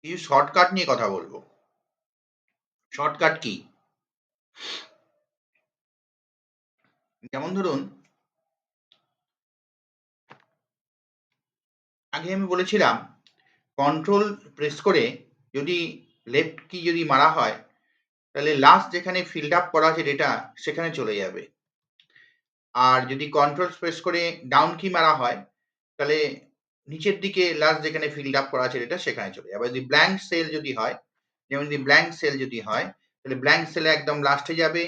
কিছু শর্টকাট নিয়ে কথা বলবো। Shortcut key? যেমন ধরুন, আগে আমি বলেছিলাম কন্ট্রোল প্রেস করে যদি লেফট কি যদি মারা হয়, তাহলে লাস্ট যেখানে ফিল্ড আপ করা আছে ডেটা সেখানে চলে যাবে। আর যদি কন্ট্রোল প্রেস করে ডাউন কি মারা হয়, তাহলে নিচের দিকে লাস্ট যেখানে ফিল্ড আপ করা আছে ডেটা সেখানে চলে যাবে। যদি ব্ল্যাঙ্ক সেল যদি হয়, যেমন যদি ব্ল্যাঙ্ক সেল যদি হয়, তাহলে ব্ল্যাঙ্ক সেলে একদম লাস্টে যাবে,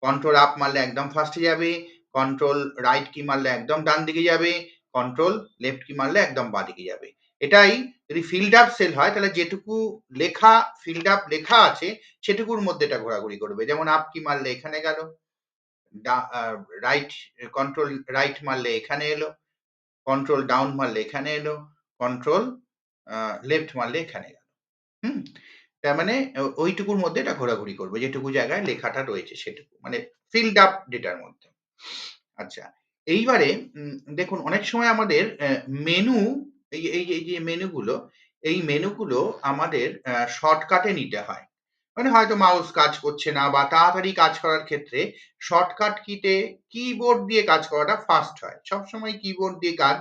কন্ট্রোল আপ মারলে একদম ফার্স্টে যাবে, কন্ট্রোল রাইট কি মারলে একদম ডান দিকে যাবে, কন্ট্রোল লেফট কি মারলে একদম বাঁ দিকে যাবে। এটাই যদি ফিল্ড আপ সেল হয়, তাহলে যেটুকু লেখা ফিল্ড আপ লেখা আছে সেটুকুর মধ্যে এটা ঘোরাঘুরি করবে। যেমন আপ কি মারলে এখানে গেল, রাইট কন্ট্রোল রাইট মারলে এখানে এলো, কন্ট্রোল ডাউন মারলে এখানে এলো, কন্ট্রোল লেফট মারলে এখানে গেল। হুম, তার মানে ওইটুকুর মধ্যে এটা ঘোরাঘুরি করবে, যেটুকু জায়গায় লেখাটা রয়েছে সেটুকু, মানে ফিল্ড আপ ডেটার মধ্যে। আচ্ছা, এইবারে দেখুন অনেক সময় আমাদের মেনু, এই যে মেনুগুলো, এই মেনুগুলো আমাদের শর্টকাটে নিতে হয়। মানে হয়তো মাউস কাজ করছে না বা তাড়াতাড়ি কাজ করার ক্ষেত্রে শর্টকাট কিতে কিবোর্ড দিয়ে কাজ করাটা ফাস্ট হয়। সবসময় কিবোর্ড দিয়ে কাজ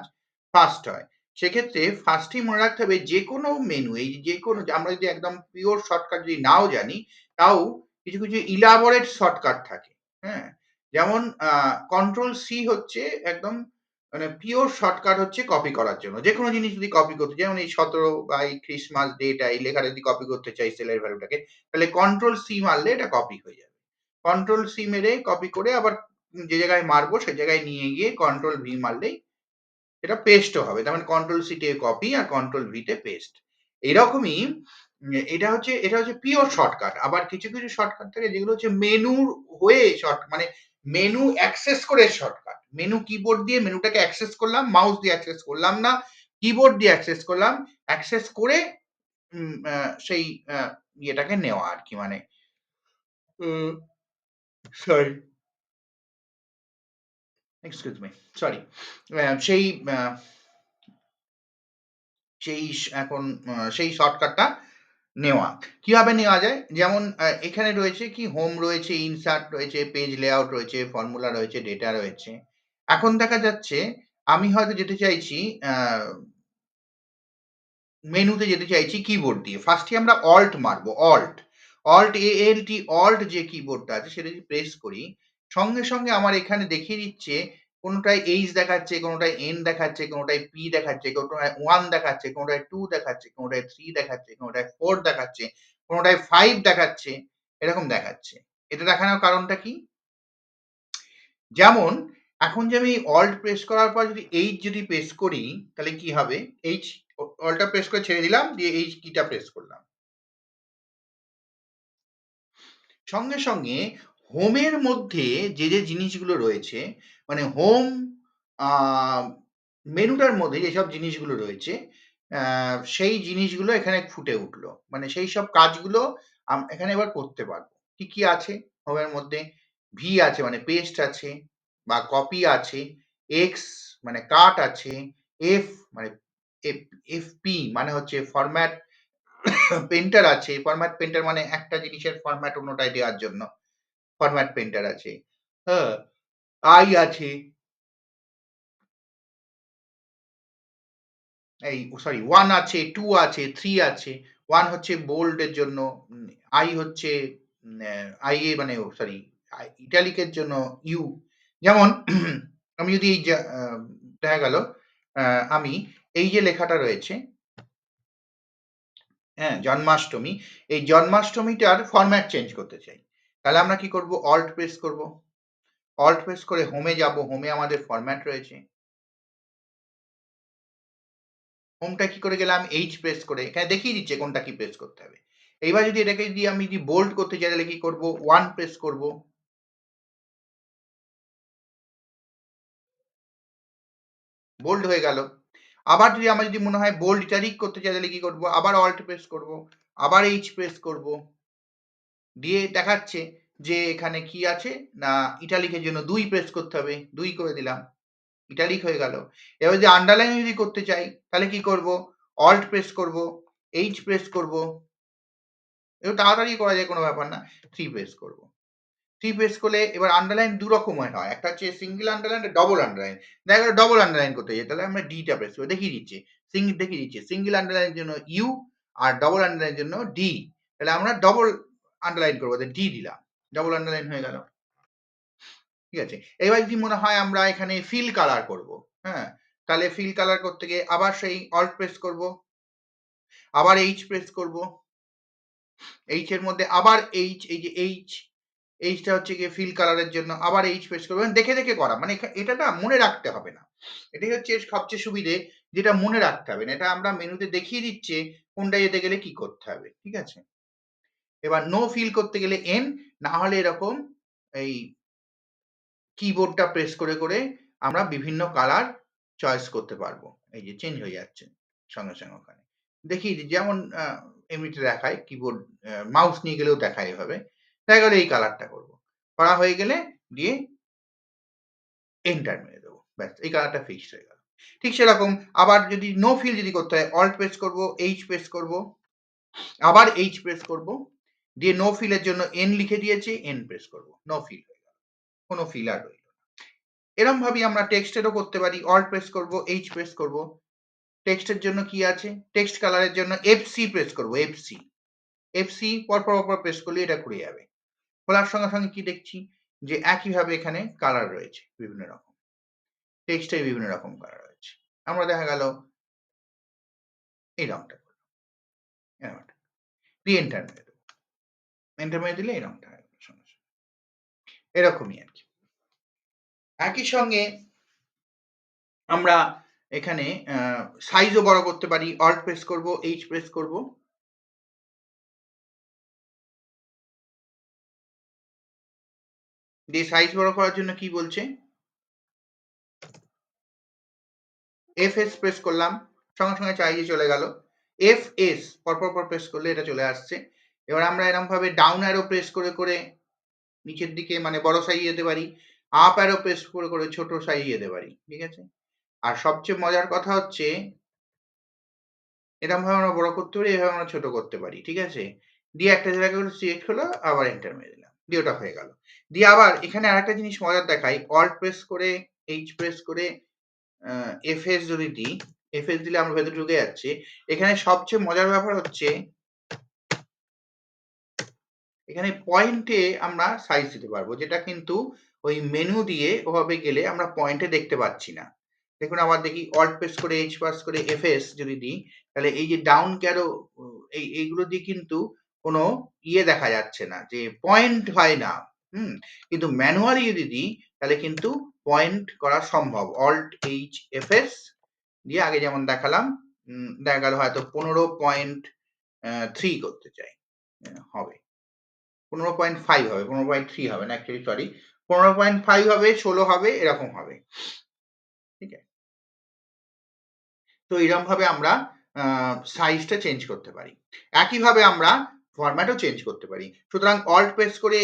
ফাস্ট হয়। সেক্ষেত্রে ফার্স্টেই মনে রাখতে হবে যেকোনো মেনু, এই যেকোনো আমরা যদি একদম পিওর শর্টকাট যদি নাও জানি, তাও কিছু, কিছু ইলাবোরেট শর্টকাট থাকে। হ্যাঁ? যেমন কন্ট্রোল সি হচ্ছে একদম মানে পিওর শর্টকাট হচ্ছে কপি করার জন্য। যেকোনো জিনিস যদি কপি করতে, যেমন এই ১৭ বা এই ক্রিসমাস ডেটা এই লেখাটা যদি কপি করতে চাই সেলের ভ্যালুটাকে, তাহলে কন্ট্রোল সি মারলে এটা কপি হয়ে যাবে। কন্ট্রোল সি মেরে কপি করে আবার যে জায়গায় মারবো সেই জায়গায় নিয়ে গিয়ে কন্ট্রোল ভি মারলেই এটা পেস্টও হবে। তার মানে কন্ট্রোল সি তে কপি আর কন্ট্রোল ভি তে পেস্ট। এরকমই এটা হচ্ছে পিওর শর্টকাট। আবার কিছু, কিছু শর্টকাট থাকে যেগুলো হচ্ছে মেনুর হয়ে মানে মেনু অ্যাক্সেস করে শর্টকাট। মেনু কিবোর্ড দিয়ে মেনুটাকে অ্যাক্সেস করলাম, মাউস দিয়ে অ্যাক্সেস করলাম না, কিবোর্ড দিয়ে অ্যাক্সেস করলাম। অ্যাক্সেস করে সেই ইয়েটাকে নেওয়া আরকি, মানে উম সরি, এক্সকিউজ মি, সরি। সেই আ সেই এখন সেই শর্টকাটটা নেওয়া। কিভাবে নেওয়া যায়? যেমন এখানে রয়েছে কি হোম রয়েছে, ইনসার্ট রয়েছে, পেজ লেআউট রয়েছে, ফর্মুলা রয়েছে, ডেটা রয়েছে। এখন দেখা যাচ্ছে আমি হয়তো যেতে চাইছি আ মেনুতে যেতে চাইছি কিবোর্ড দিয়ে। ফার্স্ট এ আমরা অল্ট মারবো, অল্ট। অল্ট ALT, অল্ট যে কিবোর্ডটা আছে সেটা যদি প্রেস করি, সঙ্গে, সঙ্গে আমার এখানে দেখিয়ে দিচ্ছে কোনটায় H দেখাচ্ছে, কোনটায় N দেখাচ্ছে, কোনটায় P দেখাচ্ছে, কোনটায় 1 দেখাচ্ছে, কোনটায় 2 দেখাচ্ছে, কোনটায় 3 দেখাচ্ছে, কোনটায় 4 দেখাচ্ছে, কোনটায় 5 দেখাচ্ছে, এরকম দেখাচ্ছে। এটা দেখানোর কারণটা কি? যেমন এখন যে আমি অল্ট প্রেস করার পর যদি H যদি প্রেস করি, তাহলে কি হবে? H অল্টটা প্রেস করে ছেড়ে দিলাম, দিয়ে H কিটা প্রেস করলাম। সঙ্গে, সঙ্গে হোমের মধ্যে যে জিনিসগুলো রয়েছে, মানে হোম আ মেনুটার মধ্যে যেসব জিনিসগুলো রয়েছে, সেই জিনিসগুলো এখানে ফুটে উঠলো। মানে সেইসব কাজগুলো এখানে এবার করতে পারবো। কি, কি আছে হোমের মধ্যে? ভি আছে মানে পেস্ট আছে বা কপি আছে, এক্স মানে কাট আছে, এফ মানে এফ এফপি মানে হচ্ছে ফরম্যাট পেইন্টার আছে। ফরম্যাট পেইন্টার মানে একটা জিনিসের ফরম্যাট অন্যটায় দেওয়ার জন্য ফরম্যাট পেইন্টার আছে। হ্যাঁ? আই আছে, এই সরি 1 আছে, 2 আছে, 3 আছে। 1 হচ্ছে বোল্ড এর জন্য, আই হচ্ছে আই এ মানে সরি ইটালিক এর জন্য ইউ। যেমন আমি যদি এই যে দেখা গেল আমি এই যে লেখাটা রয়েছে, হ্যাঁ? জন্মাষ্টমী। এই জন্মাষ্টমীটার ফরম্যাট চেঞ্জ করতে চাই। তাহলে আমরা কি করব? অল্ট প্রেস করব। অল্ট প্রেস করে হোমে যাব। হোমে আমাদের ফরম্যাট রয়েছে। হোমটা কি করে গেলাম? H প্রেস করে। এখানে দেখিয়ে দিচ্ছে কোনটা কি প্রেস করতে হবে। এইবার যদি এটাকে যদি আমি যদি বোল্ড করতে চাই তাহলে কি করব? 1 প্রেস করব। বোল্ড হয়ে গেল। আবার যদি আমার যদি মনে হয় বোল্ড ইটালিক করতে চাই তাহলে কি করব? আবার অল্ট প্রেস করব। আবার H প্রেস করব। দিয়ে দেখাচ্ছে যে এখানে কি আছে? না ইটালিকের জন্য 2 প্রেস করতে হবে। 2 করে দিলাম। ইটালিক হয়ে গেল। এবার যদি আন্ডারলাইন যদি করতে চাই তাহলে কি করব? অল্ট প্রেস করব। H প্রেস করব, একটু তাড়াতাড়ি করা যায়, কোনো ব্যাপার না। 3 প্রেস করব। 3 প্রেস করলে এবার আন্ডারলাইন ২ রকমের হয়। একটা হচ্ছে সিঙ্গেল আন্ডারলাইন, ডবল আন্ডারলাইন। দেখা গেল ডবল আন্ডারলাইন করতে যাই, তাহলে আমরা D টা প্রেস করব। দেখিয়ে দিচ্ছি। দেখিয়ে দিচ্ছি। সিঙ্গেল আন্ডারলাইনের জন্য U আর ডবল আন্ডারলাইনের জন্য D। তাহলে আমরা ডবল আন্ডারলাইন করব, D দিলাম। ডবল আন্ডারলাইন হয়ে গেল। ঠিক আছে? এবার যদি মনে হয় আমরা এখানে ফিল কালার করব, হ্যাঁ? তাহলে ফিল কালার করতে গিয়ে আবার সেই অল্ট প্রেস করব, আবার H প্রেস করব। H এর মধ্যে আবার H, এই যে H টা হচ্ছে গিয়ে ফিল কালারের জন্য, আবার H প্রেস করবেন। দেখে, দেখে করা। মানে এটা না মনে রাখতে হবে না। এটাই হচ্ছে সবচেয়ে সুবিধে, যেটা মনে রাখতে হবে না। এটা আমরা মেনুতে দেখিয়ে দিচ্ছে কোনটা যেতে গেলে কি করতে হবে। ঠিক আছে? এবার নো ফিল করতে গেলে N, না হলে এরকম এই কিবোর্ডটা প্রেস করে, করে আমরা বিভিন্ন কালার চয়েস করতে পারবো। এই যে চেঞ্জ হয়ে যাচ্ছে সঙ্গে, সঙ্গে ওখানে। দেখিয়ে দিই, যেমন এমনিতে দেখায় কিবোর্ড, মাউস নিয়ে গেলেও দেখায় এভাবে। দেখা গেল এই কালারটা করব। করা হয়ে গেলে দিয়ে এন্টার মেরে দেবো। ব্যাস, এই কালারটা ফিক্সড হয়ে গেল। ঠিক সেরকম আবার যদি নো ফিল যদি করতে হয়, অল্ট প্রেস করব, H প্রেস করব, আবার H প্রেস করব, দিয়ে নো ফিলের জন্য N লিখে দিয়েছি, N প্রেস করব। নো ফিল হয়ে গেল। কোনো ফিল আর রইল না। এরকম ভাবেই আমরা টেক্সটেরও করতে পারি। অল্ট প্রেস করব, H প্রেস করব। টেক্সটের জন্য কি আছে? টেক্সট কালারের জন্য FC প্রেস করব, FC। FC পরপর প্রেস করলে এটা খুলে যাবে। খোলার সঙ্গে, সঙ্গে কি দেখছি? যে একইভাবে এখানে কালার রয়েছে বিভিন্ন রকম। টেক্সটের বিভিন্ন রকম কালার রয়েছে। আমরা দেখা গেল এই রংটা করলাম, এরকম একটা। দিয়ে এন্টার মেরে দেব। এন্টার মেরে দিলে এই রংটা হয়ে গেল সঙ্গে, সঙ্গে। এরকমই আরকি। একই সঙ্গে আমরা এখানে সাইজও বড় করতে পারি। অল্ট প্রেস করব, H প্রেস করব। দিয়ে সাইজ বড় করার জন্য কি বলছে? FS প্রেস করলাম, সঙ্গে, সঙ্গে সাইজে চলে গেল। FS পরপর প্রেস করলে এটা চলে আসছে। এবার আমরা এরকমভাবে ডাউন অ্যারো প্রেস করে, করে নিচের দিকে মানে বড় সাইজে যেতে পারি। আপ অ্যারো প্রেস করে, করে ছোট সাইজে যেতে পারি। ঠিক আছে? আর সবচেয়ে মজার কথা হচ্ছে, এরকমভাবে আমরা বড় করতে পারি, এভাবে আমরা ছোট করতে পারি। ঠিক আছে? দিয়ে একটা জায়গায় করে সিলেক্ট হলো, আবার এন্টার মেরে দিলাম। দিয়ে ওটা হয়ে গেল। দিয়ে আবার এখানে আরেকটা জিনিস মজার দেখাই। অল্ট প্রেস করে, H প্রেস করে FS যদি দিই, FS দিলে আমরা ভেতরে ঢুকে যাচ্ছি। এখানে সবচেয়ে মজার ব্যাপার হচ্ছে, এখানে পয়েন্টে আমরা সাইজ দিতে পারবো, যেটা কিন্তু ওই মেনু দিয়ে ওভাবে গেলে আমরা পয়েন্টে দেখতে পাচ্ছি না। দেখুন আবার দেখি, অল্ট প্রেস করে, H প্রেস করে FS যদি দিই, তাহলে এই যে ডাউন ক্যারো, এইগুলো দিয়ে কিন্তু কোনো ইয়ে দেখা যাচ্ছে না, যে পয়েন্ট হয় না। কিন্তু ম্যানুয়ালি যদি দিই, তাহলে কিন্তু পয়েন্ট করা সম্ভব। অল্ট H FS দিয়ে আগে যেমন দেখালাম, দেখা গেল হয়তো 15.3 করতে চাই, হবে 15.5 হবে, 15.3 হবে না, অ্যাকচুয়ালি সরি, 15.5 হবে, 16 হবে, এরকম হবে। ঠিক আছে? তো এরকম ভাবে আমরা সাইজটা চেঞ্জ করতে পারি। একইভাবে আমরা ফরম্যাটও চেঞ্জ করতে পারি। সুতরাং অল্ট প্রেস করে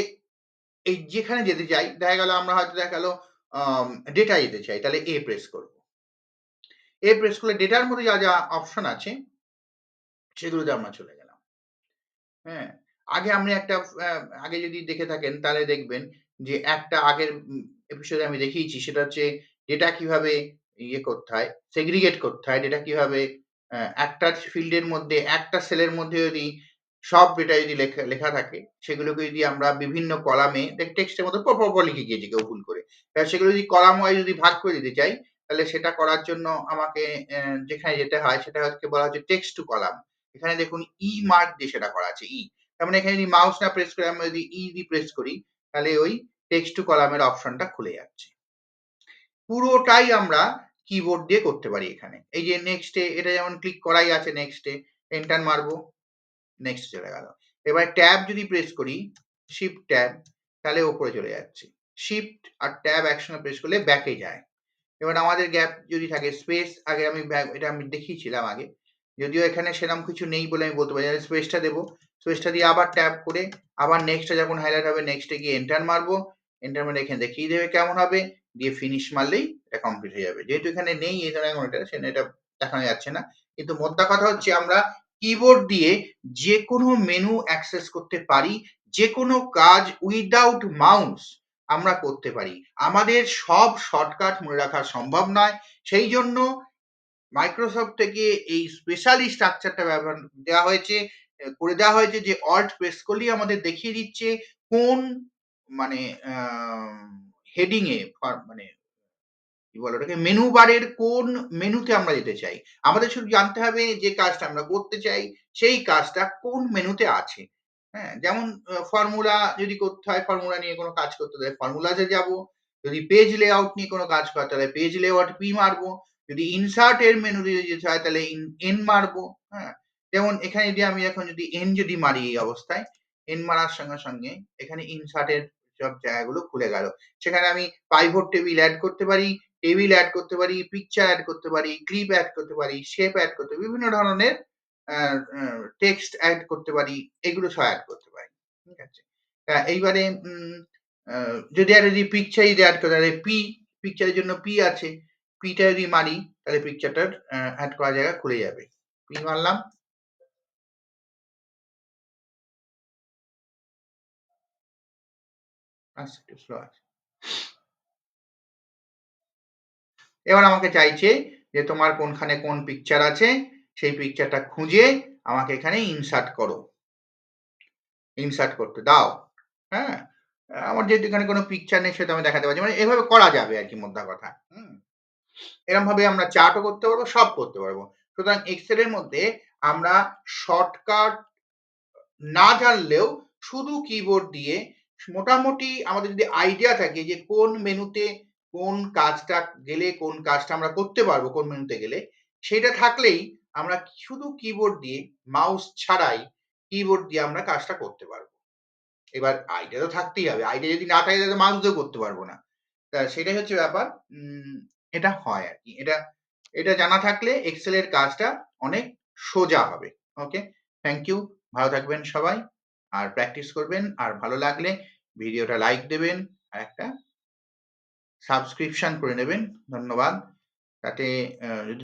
এই যেখানে যেতে চাই, দেখা গেল আমরা হয়তো দেখা গেল ডেটা যেতে চাই, তাহলে A প্রেস করব। A প্রেস করলে ডেটার মধ্যে যা, যা অপশন আছে সেগুলোতে আমরা চলে গেলাম। হ্যাঁ? আগে আমি একটা আগে যদি দেখে থাকেন তাহলে দেখবেন যে একটা আগের এপিসোডে আমি দেখিয়েছি, সেটা হচ্ছে ডেটা কিভাবে ইয়ে করতে হয়, সেগ্রিগেট করতে হয়। ডেটা কিভাবে একটা ফিল্ডের মধ্যে, একটা সেলের মধ্যে যদি সব ডেটা যদি লেখা থাকে, সেগুলোকে যদি আমরা বিভিন্ন কলামে টেক্সটের মধ্যে পরপর লিখে গিয়েছি কেউ ভুল করে। সেগুলো যদি কলাম ওয়াইজ যদি ভাগ করে দিতে চাই, তাহলে সেটা করার জন্য আমাকে যেখানে যেতে হয় সেটা হচ্ছে বলা হচ্ছে টেক্সট টু কলাম। এখানে দেখুন ই মার্ক দিয়ে সেটা করা আছে, ই। তার মানে এখানে যদি মাউস না প্রেস করে আমরা যদি ই দিয়ে প্রেস করি, তাহলে ওই টেক্সট টু কলামের অপশনটা খুলে যাচ্ছে। পুরোটাই আমরা কিবোর্ড দিয়ে করতে পারি এখানে। এই যে নেক্সট এ এটা যেমন ক্লিক করাই আছে, নেক্সট এ এন্টার মারবো, নেক্সট চলে গেল। এবার ট্যাব যদি প্রেস করি, শিফট ট্যাব, তাহলে উপরে চলে যাচ্ছে। শিফট আর ট্যাব একসঙ্গে প্রেস করলে ব্যাকে যায়। এবার আমাদের গ্যাপ যদি থাকে, স্পেস আগে আমি এটা আমি দেখিয়েছিলাম আগে, যদিও এখানে সেরকম কিছু নেই বলে আমি বলতে পারি। স্পেসটা দেবো, স্পেসটা দিয়ে আবার ট্যাপ করে আবার নেক্সটটা যখন হাইলাইট হবে, নেক্সটে গিয়ে এন্টার মারবো। এন্টার মারলে এখানে দেখিয়ে দেবে কেমন হবে, দিয়ে ফিনিশ মারলেই এটা কমপ্লিট হয়ে যাবে। যেহেতু এখানে নেই এই ধরনের এখন এটা, সেটা এটা দেখানো যাচ্ছে না, কিন্তু মোদ্দা কথা হচ্ছে আমরা কিবোর্ড দিয়ে যেকোনো মেনু অ্যাক্সেস করতে পারি, যেকোনো কাজ উইথআউট মাউস আমরা করতে পারি। আমাদের সব শর্টকাট মনে রাখা সম্ভব নয়। সেই জন্য মাইক্রোসফট থেকে এই স্পেশালি স্ট্রাকচারটা ব্যবহার করে দেওয়া হয়েছে যে অল্ট প্রেস করলেই আমাদের দেখিয়ে দিচ্ছে কোন মানে হেডিং এ মানে কি বলে ওটাকে মেনু বারের কোন মেনুতে আমরা যেতে চাই। আমাদের শুধু জানতে হবে যে কাজটা আমরা করতে চাই সেই কাজটা কোন মেনুতে আছে। হ্যাঁ? যেমন ফর্মুলা যদি করতে হয়, ফর্মুলা নিয়ে কোনো কাজ করতে হলে ফর্মুলাতে যাবো। যদি পেজ লেআউট নিয়ে কোনো কাজ করতে হয় পেজ লেআউট P মারবো। যদি ইনসার্ট এর মেনু দিয়ে যেতে হয় তাহলে N মারবো। হ্যাঁ? যেমন এখানে যদি আমি এখন যদি N যদি মারি এই অবস্থায়, N মারার সঙ্গে, সঙ্গে এখানে ইনসার্ট এর সব জায়গাগুলো খুলে গেল। সেখানে আমি পাইভট টেবিল এড করতে পারি, টেবিল এড করতে পারি, পিকচার এড করতে পারি, ক্লিপ এড করতে পারি, শেপ এড করতে পারি, বিভিন্ন ধরনের টেক্সট এড করতে পারি, এগুলো সব এড করতে পারি। ঠিক আছে? এইবারে যদি পিকচার যদি এড করে তাহলে পিকচারের জন্য P আছে। P টা যদি মারি তাহলে পিকচারটার এড করার জায়গা খুলে যাবে। P মারলাম। আচ্ছা, একটু স্লো আছে। এবার আমাকে চাইছে যে তোমার কোনখানে কোন পিকচার আছে, সেই পিকচারটা খুঁজে আমাকে এখানে ইনসার্ট করো। ইনসার্ট করতে দাও। হ্যাঁ? আমার যেহেতু এখানে কোনো পিকচার নেই সেটা আমি দেখাতে পারছি। মানে এভাবে করা যাবে আরকি মোদ্দা কথা। এরমভাবে আমরা চার্টও করতে পারবো, সব করতে পারবো। সুতরাং এক্সেল এর মধ্যে আমরা শর্টকাট না জানলেও শুধু কিবোর্ড দিয়ে মোটামুটি আমাদের যদি আইডিয়া থাকে যে কোন মেনুতে কোন কাজটা গেলে কোন কাজটা আমরা করতে পারবো কোন মেনুতে গেলে, সেটা থাকলেই আমরা শুধু কিবোর্ড দিয়ে মাউস ছাড়াই কিবোর্ড দিয়ে আমরা কাজটা করতে পারবো। এবার আইডিয়া তো থাকতেই হবে। আইডিয়া যদি না থাকে তাহলে মাউস দিয়েও করতে পারবো না। সেটাই হচ্ছে ব্যাপার। এটা হয় আরকি। এটা জানা থাকলে এক্সেল এর কাজটা অনেক সোজা হবে। ওকে? Thank you. ভালো থাকবেন সবাই। আর প্র্যাকটিস করবেন। আর ভালো লাগলে ভিডিওটা লাইক দেবেন। আর একটা সাবস্ক্রিপশন করে নেবেন। ধন্যবাদ। তাতে যদি